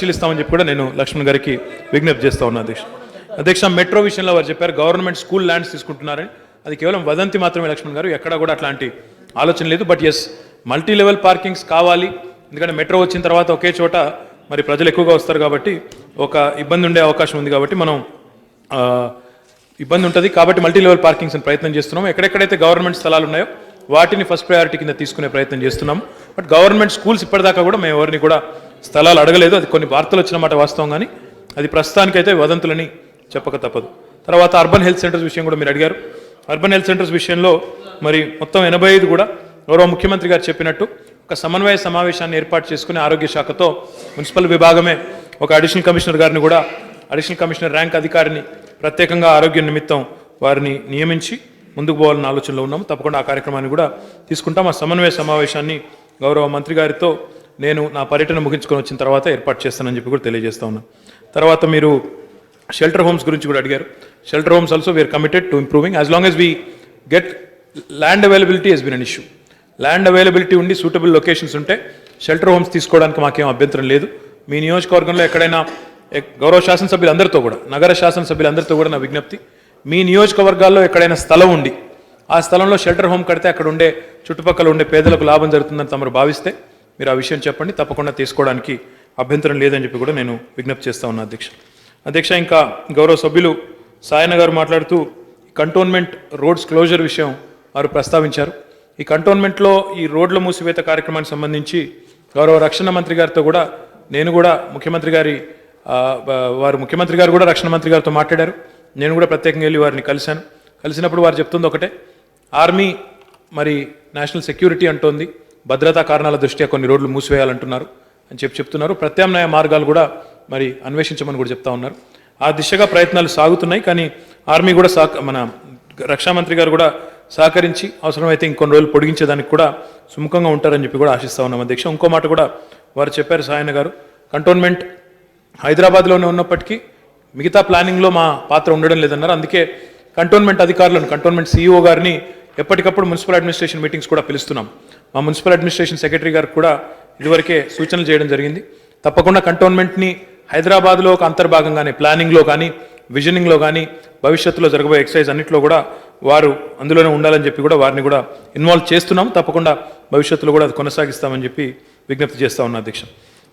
పరిశీలిస్తామని చెప్పి కూడా నేను లక్ష్మణ్ గారికి విజ్ఞప్తి చేస్తా ఉన్నా అధ్యక్ష మెట్రో విషయంలో వారు చెప్పారు గవర్నమెంట్ స్కూల్ ల్యాండ్స్ తీసుకుంటున్నారని. అది కేవలం వదంతి మాత్రమే లక్ష్మణ్ గారు, ఎక్కడా కూడా అట్లాంటి ఆలోచన లేదు. But yes, multi level parkings కావాలి, ఎందుకంటే మెట్రో వచ్చిన తర్వాత ఒకే చోట మరి ప్రజలు ఎక్కువగా వస్తారు కాబట్టి ఒక ఇబ్బంది ఉండే అవకాశం ఉంది. కాబట్టి మనం ఇబ్బంది ఉంటుంది కాబట్టి మల్టీ లెవెల్ పార్కింగ్స్ ప్రయత్నం చేస్తున్నాం. ఎక్కడెక్కడైతే గవర్నమెంట్ స్థలాలు ఉన్నాయో వాటిని ఫస్ట్ ప్రయారిటీ కింద తీసుకునే ప్రయత్నం చేస్తున్నాం. బట్ గవర్నమెంట్ స్కూల్స్ ఇప్పటిదాకా కూడా మేము ఎవరిని కూడా స్థలాలు అడగలేదు. అది కొన్ని వార్తలు వచ్చిన మాట వాస్తవం, కానీ అది ప్రస్తుతానికైతే వదంతులని చెప్పక తప్పదు. తర్వాత అర్బన్ హెల్త్ సెంటర్స్ విషయం కూడా మీరు అడిగారు. అర్బన్ హెల్త్ సెంటర్స్ విషయంలో మరి మొత్తం 85 కూడా గౌరవ ముఖ్యమంత్రి గారు చెప్పినట్టు ఒక సమన్వయ సమావేశాన్ని ఏర్పాటు చేసుకుని ఆరోగ్య శాఖతో మున్సిపల్ విభాగమే ఒక అడిషనల్ కమిషనర్ గారిని కూడా, అడిషనల్ కమిషనర్ ర్యాంక్ అధికారిని ప్రత్యేకంగా ఆరోగ్య నిమిత్తం వారిని నియమించి ముందుకు పోవాలన్న ఆలోచనలో ఉన్నాము. తప్పకుండా ఆ కార్యక్రమాన్ని కూడా తీసుకుంటాం. ఆ సమన్వయ సమావేశాన్ని గౌరవ మంత్రి గారితో నేను నా పర్యటన ముగించుకొని వచ్చిన తర్వాత ఏర్పాటు చేస్తానని చెప్పి కూడా తెలియజేస్తా ఉన్నాను. తర్వాత మీరు షెల్టర్ హోమ్స్ గురించి కూడా అడిగారు. Shelter homes also we are committed to improving as long as we get land availability has been an issue. Land availability ఉండి సూటబుల్ లొకేషన్స్ ఉంటే షెల్టర్ హోమ్స్ తీసుకోవడానికి మాకేం అభ్యంతరం లేదు. మీ నియోజకవర్గంలో ఎక్కడైనా గౌరవ శాసనసభ్యులందరితో కూడా, నగర శాసనసభ్యులందరితో కూడా నా విజ్ఞప్తి, మీ నియోజకవర్గాల్లో ఎక్కడైనా స్థలం ఉండి ఆ స్థలంలో షెల్టర్ హోమ్ కడితే అక్కడ ఉండే చుట్టుపక్కల ఉండే పేదలకు లాభం జరుగుతుందని తమరు భావిస్తే మీరు ఆ విషయం చెప్పండి, తప్పకుండా తీసుకోవడానికి అభ్యంతరం లేదని చెప్పి కూడా నేను విజ్ఞప్తి చేస్తా ఉన్నా అధ్యక్ష. ఇంకా గౌరవ సభ్యులు సాయన గారు మాట్లాడుతూ కంటోన్మెంట్ రోడ్స్ క్లోజర్ విషయం వారు ప్రస్తావించారు. ఈ కంటోన్మెంట్లో ఈ రోడ్ల మూసివేత కార్యక్రమానికి సంబంధించి గౌరవ రక్షణ మంత్రి గారితో కూడా నేను కూడా ముఖ్యమంత్రి గారు కూడా రక్షణ మంత్రి గారితో మాట్లాడారు. నేను కూడా ప్రత్యేకంగా వెళ్ళి వారిని కలిసినప్పుడు వారు చెప్తుంది ఒకటే, ఆర్మీ మరి నేషనల్ సెక్యూరిటీ అంటోంది, భద్రతా కారణాల దృష్ట్యా కొన్ని రోడ్లు మూసివేయాలంటున్నారు అని చెప్తున్నారు. ప్రత్యామ్నాయ మార్గాలు కూడా మరి అన్వేషించమని కూడా చెప్తా ఉన్నారు. ఆ దిశగా ప్రయత్నాలు సాగుతున్నాయి. కానీ ఆర్మీ కూడా మన రక్షా మంత్రి గారు కూడా సహకరించి అవసరమైతే ఇంకొన్ని రోజులు పొడిగించేదానికి కూడా సుముఖంగా ఉంటారని చెప్పి కూడా ఆశిస్తా ఉన్నాం అధ్యక్ష. ఇంకో మాట కూడా వారు చెప్పారు సాయన గారు, కంటోన్మెంట్ హైదరాబాద్లోనే ఉన్నప్పటికీ మిగతా ప్లానింగ్లో మా పాత్ర ఉండడం లేదన్నారు. అందుకే కంటోన్మెంట్ అధికారులను, కంటోన్మెంట్ CEO గారిని ఎప్పటికప్పుడు మున్సిపల్ అడ్మినిస్ట్రేషన్ మీటింగ్స్ కూడా పిలుస్తున్నాం. మా మున్సిపల్ అడ్మినిస్ట్రేషన్ సెక్రటరీ గారికి కూడా ఇదివరకే సూచనలు చేయడం జరిగింది. తప్పకుండా కంటోన్మెంట్ని హైదరాబాద్లో ఒక అంతర్భాగంగానే ప్లానింగ్లో కానీ విజనింగ్లో కానీ భవిష్యత్తులో జరగబోయే ఎక్సర్సైజ్ అన్నింటిలో కూడా వారు అందులోనే ఉండాలని చెప్పి కూడా వారిని కూడా ఇన్వాల్వ్ చేస్తున్నాం. తప్పకుండా భవిష్యత్తులో కూడా అది కొనసాగిస్తామని చెప్పి విజ్ఞప్తి చేస్తా ఉన్నా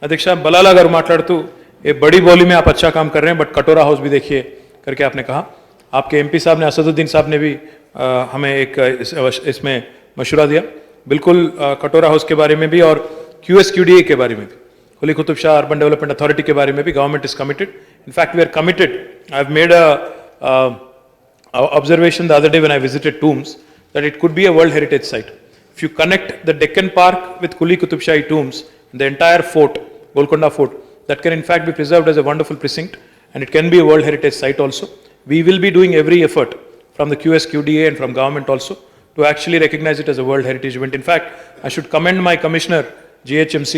అధ్యక్ష. బలాలా గారు మాట్లాడుతూ ఏ बड़ी बोली में आप अच्छा काम कर रहे हैं बट कटोरा हाउस भी देखिए करके आपने कहा. आपके MP साहब ने, असदुद्दीन साहब ने भी हमें एक इसमें मशवरा दिया. बिल्कुल कटोरा हाउस के बारे में भी और QSQDA के बारे में भी, Quli Qutub Shah urban development authority के बारे में भी government is committed. In fact we are committed. I have made a observation the other day when I visited tombs that it could be a World Heritage Site. If you connect the Deccan Park with Kuli Qutub Shahi tombs, the entire fort, Golconda Fort, that can in fact be preserved as a wonderful precinct and it can be a World Heritage Site also. We will be doing every effort from the QSQDA and from government also to actually recognize it as a World Heritage event. In fact, I should commend my commissioner GHMC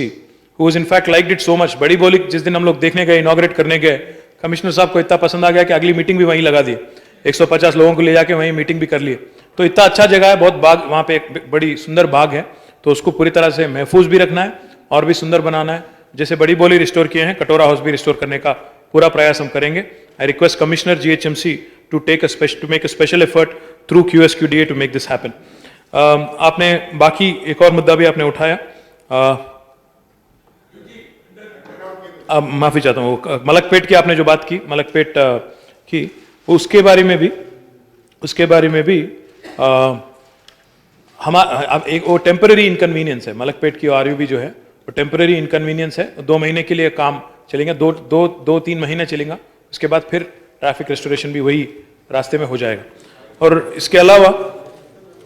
who has in fact liked it so much. बड़ी बोली जिस दिन हम लोग देखने गए, inaugurate करने गए, कमिश्नर साहब को इतना पसंद आ गया कि अगली मीटिंग भी वहीं लगा दी. 150 लोगों को ले जाके वहीं मीटिंग भी कर लिए. तो इतना अच्छा जगह है, बहुत बाग, वहाँ पे एक बड़ी सुंदर बाग है, तो उसको पूरी तरह से महफूज भी रखना है और भी सुंदर बनाना है. जैसे बड़ी बोली रिस्टोर किए हैं, कटोरा हाउस भी रिस्टोर करने का पूरा प्रयास हम करेंगे. I request commissioner GHMC to make a special effort through QSQDA to make this happen. आपने बाकी एक और मुद्दा भी आपने उठाया, माफी चाहता हूँ, मलकपेट की आपने जो बात की, मलकपेट की, उसके बारे में भी एक वो टेम्पररी इनकन्वीनियंस है. मलकपेट की RUB जो है वो टेम्पररी इनकन्वीनियंस है. 2 महीने के लिए काम चलेंगे, 2-3 महीने चलेगा. उसके बाद फिर ट्रैफिक रेस्टोरेशन भी वही रास्ते में हो जाएगा. और इसके अलावा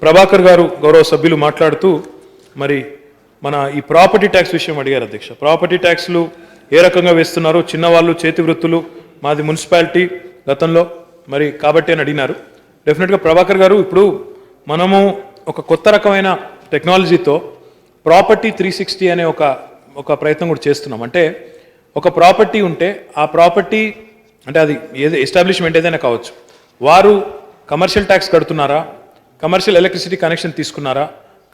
ప్రభాకర్ గారు గౌరవ సభ్యులు మాట్లాడుతూ మరి మన ఈ ప్రాపర్టీ ట్యాక్స్ విషయం అడిగారు అధ్యక్ష. ప్రాపర్టీ ట్యాక్స్లు ఏ రకంగా వేస్తున్నారు, చిన్నవాళ్ళు, చేతి వృత్తులు, మాది మున్సిపాలిటీ గతంలో మరి కాబట్టి అని అడిగినారు. డెఫినెట్గా ప్రభాకర్ గారు, ఇప్పుడు మనము ఒక కొత్త రకమైన టెక్నాలజీతో ప్రాపర్టీ 360 అనే ఒక ప్రయత్నం కూడా చేస్తున్నాం. అంటే ఒక ప్రాపర్టీ ఉంటే ఆ ప్రాపర్టీ అంటే అది ఎస్టాబ్లిష్మెంట్ ఏదైనా కావచ్చు, వారు కమర్షియల్ ట్యాక్స్ కడుతున్నారా, కమర్షియల్ ఎలక్ట్రిసిటీ కనెక్షన్ తీసుకున్నారా,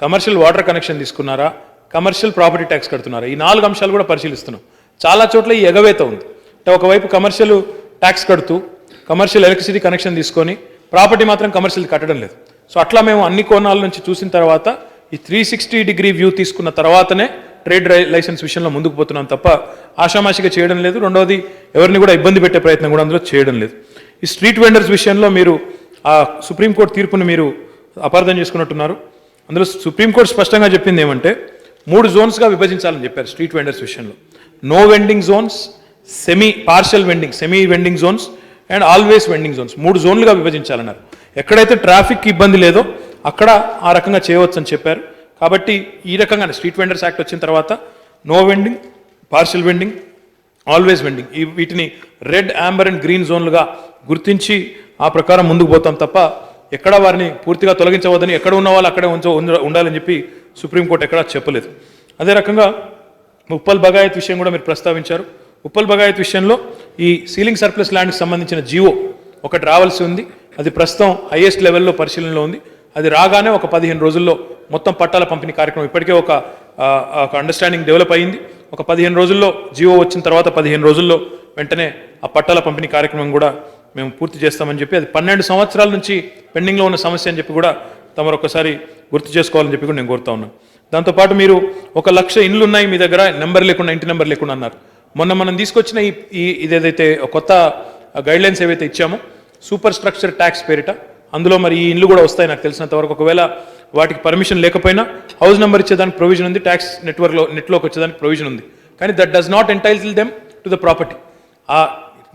కమర్షియల్ వాటర్ కనెక్షన్ తీసుకున్నారా, కమర్షియల్ ప్రాపర్టీ ట్యాక్స్ కడుతున్నారా, ఈ 4 అంశాలు కూడా పరిశీలిస్తున్నాం. చాలా చోట్ల ఈ ఎగవేత ఉంది. అంటే ఒకవైపు కమర్షియల్ ట్యాక్స్ కడుతూ కమర్షియల్ ఎలక్ట్రిసిటీ కనెక్షన్ తీసుకొని ప్రాపర్టీ మాత్రం కమర్షియల్ కట్టడం లేదు. సో అట్లా మేము అన్ని కోణాల నుంచి చూసిన తర్వాత ఈ 360 వ్యూ తీసుకున్న తర్వాతనే ట్రేడ్ లైసెన్స్ విషయంలో ముందుకు పోతున్నాం తప్ప ఆషామాషిగా చేయడం లేదు. రెండవది ఎవరిని కూడా ఇబ్బంది పెట్టే ప్రయత్నం కూడా అందులో చేయడం లేదు. ఈ స్ట్రీట్ వెండర్స్ విషయంలో మీరు ఆ సుప్రీంకోర్టు తీర్పును మీరు అపార్థం చేసుకున్నట్టున్నారు. అందులో సుప్రీంకోర్టు స్పష్టంగా చెప్పింది ఏమంటే 3 జోన్స్గా విభజించాలని చెప్పారు స్ట్రీట్ వెండర్స్ విషయంలో. No vending zones, partial vending, semi vending zones and always vending zones 3 జోన్లుగా విభజించాలన్నారు. ఎక్కడైతే ట్రాఫిక్ ఇబ్బంది లేదో అక్కడ ఆ రకంగా చేయవచ్చు అని చెప్పారు. కాబట్టి ఈ రకంగానే స్ట్రీట్ వెండర్స్ యాక్ట్ వచ్చిన తర్వాత no vending, partial vending, always vending వీటిని రెడ్, యాంబర్ అండ్ గ్రీన్ జోన్లుగా గుర్తించి ఆ ప్రకారం ముందుకు పోతాం తప్ప ఎక్కడ వారిని పూర్తిగా తొలగించవద్దని, ఎక్కడ ఉన్న వాళ్ళు అక్కడే ఉండాలని చెప్పి సుప్రీంకోర్టు ఎక్కడా చెప్పలేదు. అదే రకంగా ఉప్పల్ బగాయత్ విషయం కూడా మీరు ప్రస్తావించారు. ఉప్పల్ బగాయత్ విషయంలో ఈ సీలింగ్ సర్ప్లస్ ల్యాండ్కి సంబంధించిన జీవో ఒకటి రావాల్సి ఉంది. అది ప్రస్తుతం హైయెస్ట్ లెవెల్లో పరిశీలనలో ఉంది. అది రాగానే ఒక 15 రోజుల్లో మొత్తం పట్టాల పంపిణీ కార్యక్రమం ఇప్పటికే ఒక అండర్స్టాండింగ్ డెవలప్ అయింది. ఒక 15 రోజుల్లో జీవో వచ్చిన తర్వాత 15 రోజుల్లో వెంటనే ఆ పట్టాల పంపిణీ కార్యక్రమం కూడా మేము పూర్తి చేస్తామని చెప్పి, అది 12 సంవత్సరాల నుంచి పెండింగ్లో ఉన్న సమస్య అని చెప్పి కూడా తమరు ఒకసారి గుర్తు చేసుకోవాలని చెప్పి కూడా నేను కోరుతా ఉన్నాను. దాంతోపాటు మీరు 1,00,000 ఇండ్లు ఉన్నాయి మీ దగ్గర, నెంబర్ లేకుండా, ఇంటి నెంబర్ లేకుండా అన్నారు. మొన్న మనం తీసుకొచ్చిన ఇదేదైతే కొత్త గైడ్లైన్స్ ఏవైతే ఇచ్చామో సూపర్ స్ట్రక్చర్ ట్యాక్స్ పేరిట, అందులో మరి ఈ ఇండ్లు కూడా వస్తాయి నాకు తెలిసినంత వరకు. ఒకవేళ వాటికి పర్మిషన్ లేకపోయినా హౌస్ నెంబర్ ఇచ్చేదానికి ప్రొవిజన్ ఉంది, ట్యాక్స్ నెట్లోకి వచ్చేదానికి ప్రొవిజన్ ఉంది. కానీ that does not entitle them to the property.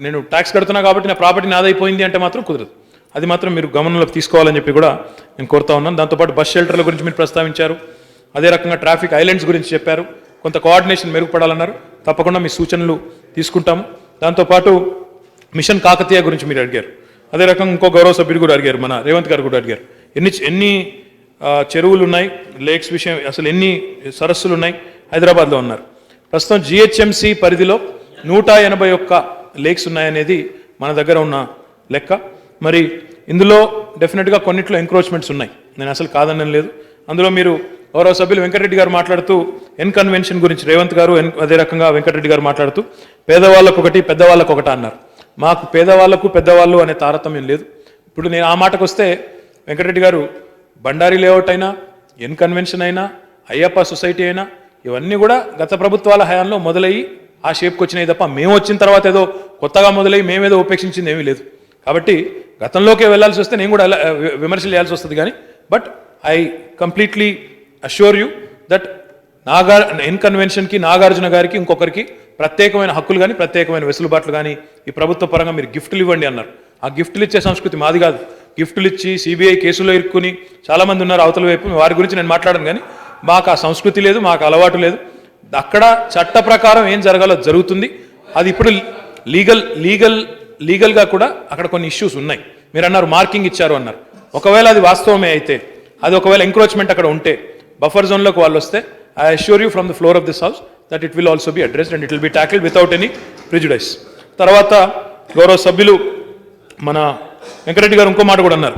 నేను ట్యాక్స్ కడుతున్నా కాబట్టి నా ప్రాపర్టీ నాదైపోయింది అంటే మాత్రం కుదరదు. అది మాత్రం మీరు గమనంలోకి తీసుకోవాలని చెప్పి కూడా నేను కోరుతా ఉన్నాను. దాంతోపాటు బస్ షెల్టర్ల గురించి మీరు ప్రస్తావించారు. అదే రకంగా ట్రాఫిక్ ఐలాండ్స్ గురించి చెప్పారు. కొంత కోఆర్డినేషన్ మెరుగుపడాలన్నారు. తప్పకుండా మీ సూచనలు తీసుకుంటాము. దాంతోపాటు మిషన్ కాకతీయ గురించి మీరు అడిగారు. అదే రకంగా ఇంకో గౌరవ సభ్యుడు కూడా అడిగారు, మన రేవంత్ గారు కూడా అడిగారు. ఎన్ని చెరువులు ఉన్నాయి, లేక్స్ విషయం, అసలు ఎన్ని సరస్సులు ఉన్నాయి హైదరాబాద్లో ఉన్నారు. ప్రస్తుతం జిహెచ్ఎంసి పరిధిలో 181 లేక్స్ ఉన్నాయనేది మన దగ్గర ఉన్న లెక్క. మరి ఇందులో డెఫినెట్గా కొన్నిట్లో ఎంక్రోచ్మెంట్స్ ఉన్నాయి, నేను అసలు కాదనడం లేదు. అందులో మీరు గౌరవ సభ్యులు వెంకటరెడ్డి గారు మాట్లాడుతూ కన్వెన్షన్ గురించి, రేవంత్ గారు అదే రకంగా వెంకటరెడ్డి గారు మాట్లాడుతూ పేదవాళ్ళకు ఒకటి పెద్దవాళ్ళకు ఒకటి అన్నారు. మాకు పేదవాళ్లకు పెద్దవాళ్ళు అనే తారతమ్యం లేదు. ఇప్పుడు నేను ఆ మాటకు వస్తే వెంకటరెడ్డి గారు బండారీ లేఅవుట్ అయినా, కన్వెన్షన్ అయినా, అయ్యప్ప సొసైటీ అయినా ఇవన్నీ కూడా గత ప్రభుత్వాల హయాంలో మొదలయ్యి ఆ షేప్కి వచ్చినాయి తప్ప మేము వచ్చిన తర్వాత ఏదో కొత్తగా మొదలయ్యి మేమేదో ఉపేక్షించింది ఏమీ లేదు. కాబట్టి గతంలోకే వెళ్లాల్సి వస్తే నేను కూడా విమర్శలు చేయాల్సి వస్తుంది. కానీ but I completely assure you that కన్వెన్షన్కి, నాగార్జున గారికి, ఇంకొకరికి ప్రత్యేకమైన హక్కులు కానీ ప్రత్యేకమైన వెసులుబాట్లు కానీ ఈ ప్రభుత్వ పరంగా మీరు గిఫ్ట్లు ఇవ్వండి అన్నారు. ఆ గిఫ్ట్లు ఇచ్చే సంస్కృతి మాది కాదు. గిఫ్ట్లు ఇచ్చి సిబిఐ కేసులో ఇరుక్కుని చాలామంది ఉన్నారు అవతల వైపు, వారి గురించి నేను మాట్లాడను. కానీ మాకు ఆ సంస్కృతి లేదు, మాకు అలవాటు లేదు. అక్కడ చట్ట ప్రకారం ఏం జరగాలో జరుగుతుంది. అది ఇప్పుడు లీగల్గా కూడా అక్కడ కొన్ని ఇష్యూస్ ఉన్నాయి. మీరు అన్నారు మార్కింగ్ ఇచ్చారు అన్నారు. ఒకవేళ అది వాస్తవమే అయితే, అది ఒకవేళ ఎంక్రోచ్మెంట్ అక్కడ ఉంటే, బఫర్ జోన్లోకి వాళ్ళు వస్తే, I assure you from the floor of this house that it will also be addressed and it will be tackled without any prejudice. తర్వాత గౌరవ సభ్యులు మన వెంకటరెడ్డి గారు ఇంకో మాట కూడా అన్నారు,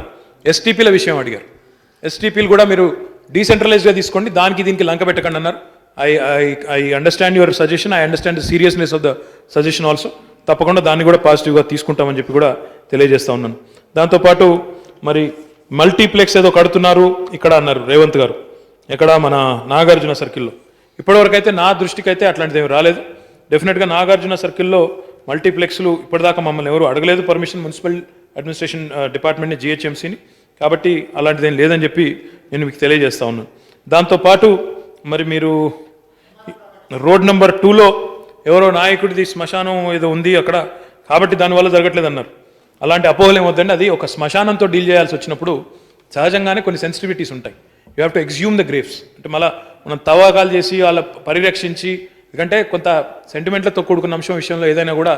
ఎస్టీపీల విషయం అడిగారు. ఎస్టీపీలు కూడా మీరు డీసెంట్రలైజ్గా తీసుకోండి, దానికి దీనికి లంక పెట్టకండి అన్నారు. I understand your suggestion, I understand the seriousness of the suggestion also. తప్పకుండా దాన్ని కూడా పాజిటివ్గా తీసుకుంటామని చెప్పి కూడా తెలియజేస్తా ఉన్నాను. దాంతోపాటు మరి మల్టీప్లెక్స్ ఏదో కడుతున్నారు ఇక్కడ అన్నారు రేవంత్ గారు, ఎక్కడ మన నాగార్జున సర్కిల్లో. ఇప్పటివరకు అయితే నా దృష్టికి అయితే అట్లాంటిది ఏమి రాలేదు. డెఫినెట్గా నాగార్జున సర్కిల్లో మల్టీప్లెక్స్లు ఇప్పటిదాకా మమ్మల్ని ఎవరు అడగలేదు పర్మిషన్, మున్సిపల్ అడ్మినిస్ట్రేషన్ డిపార్ట్మెంట్ని, జిహెచ్ఎంసీని. కాబట్టి అలాంటిది ఏం లేదని చెప్పి నేను మీకు తెలియజేస్తా ఉన్నాను. దాంతోపాటు మరి మీరు రోడ్ నెంబర్ 2లో ఎవరో నాయకుడిది శ్మశానం ఏదో ఉంది అక్కడ, కాబట్టి దానివల్ల జరగట్లేదు అన్నారు. అలాంటి అపోహలు ఏమొద్దండి. అది ఒక శ్మశానంతో డీల్ చేయాల్సి వచ్చినప్పుడు సహజంగానే కొన్ని సెన్సిటివిటీస్ ఉంటాయి. You have to exhume the graves. అంటే మళ్ళీ మనం తవ్వకాలు చేసి వాళ్ళ పరిరక్షించి, ఎందుకంటే కొంత సెంటిమెంట్లతో కూడుకున్న అంశం విషయంలో ఏదైనా కూడా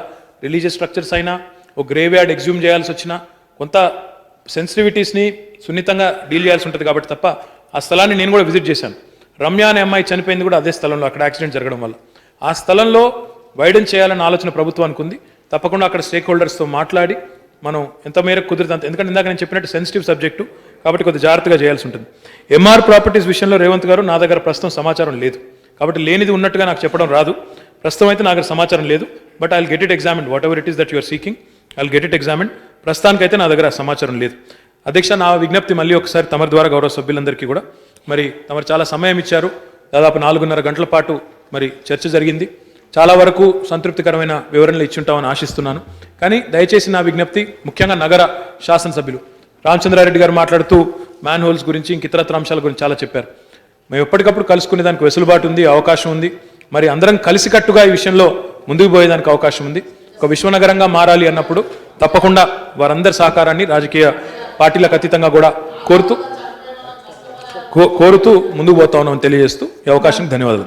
రిలీజియస్ స్ట్రక్చర్స్ అయినా ఒక గ్రేవ్ యార్డ్ ఎగ్జ్యూమ్ చేయాల్సి వచ్చినా కొంత సెన్సిటివిటీస్ని సున్నితంగా డీల్ చేయాల్సి ఉంటుంది. కాబట్టి తప్ప ఆ స్థలాన్ని నేను కూడా విజిట్ చేశాను. రమ్య అనే అమ్మాయి చనిపోయింది కూడా అదే స్థలంలో, అక్కడ యాక్సిడెంట్ జరగడం వల్ల. ఆ స్థలంలో వైడెన్ చేయాలన్న ఆలోచన ప్రభుత్వానికి ఉంది. తప్పకుండా అక్కడ స్టేక్ హోల్డర్స్తో మాట్లాడి మనం ఎంత మేరకు కుదిరితే, ఎందుకంటే ఇందాక నేను చెప్పినట్టు సెన్సిటివ్ సబ్జెక్టు కాబట్టి కొద్దిగా జాగ్రత్తగా చేయాల్సి ఉంటుంది. ఎంఆర్ ప్రాపర్టీస్ విషయంలో రేవంత్ గారు, నా దగ్గర ప్రస్తుతం సమాచారం లేదు కాబట్టి లేనిది ఉన్నట్టుగా నాకు చెప్పడం రాదు. ప్రస్తుతం అయితే నాకు సమాచారం లేదు, but I will get it examine whatever it is that you're seeking, I will get it examine. ప్రస్తుతానికైతే నా దగ్గర సమాచారం లేదు. అధ్యక్ష, నా విజ్ఞప్తి మళ్ళీ ఒకసారి తమరి ద్వారా గౌరవ సభ్యులందరికీ కూడా, మరి తమరు చాలా సమయం ఇచ్చారు, దాదాపు 4.5 గంటల పాటు మరి చర్చ జరిగింది. చాలా వరకు సంతృప్తికరమైన వివరణలు ఇచ్చుంటామని ఆశిస్తున్నాను. కానీ దయచేసి నా విజ్ఞప్తి, ముఖ్యంగా నగర శాసనసభ్యులు రామచంద్రారెడ్డి గారు మాట్లాడుతూ మ్యాన్ హోల్స్ గురించి ఇతరత్ర అంశాల గురించి చాలా చెప్పారు. మేము ఎప్పటికప్పుడు కలుసుకునే దానికి వెసులుబాటు ఉంది, అవకాశం ఉంది. మరి అందరం కలిసికట్టుగా ఈ విషయంలో ముందుకు పోయేదానికి అవకాశం ఉంది. ఒక విశ్వనగరంగా మారాలి అన్నప్పుడు తప్పకుండా వారందరి సహకారాన్ని రాజకీయ పార్టీలకు అతీతంగా కూడా కోరుతూ ముందుకు పోతా ఉన్నామని తెలియజేస్తూ ఈ అవకాశం ధన్యవాదాలు.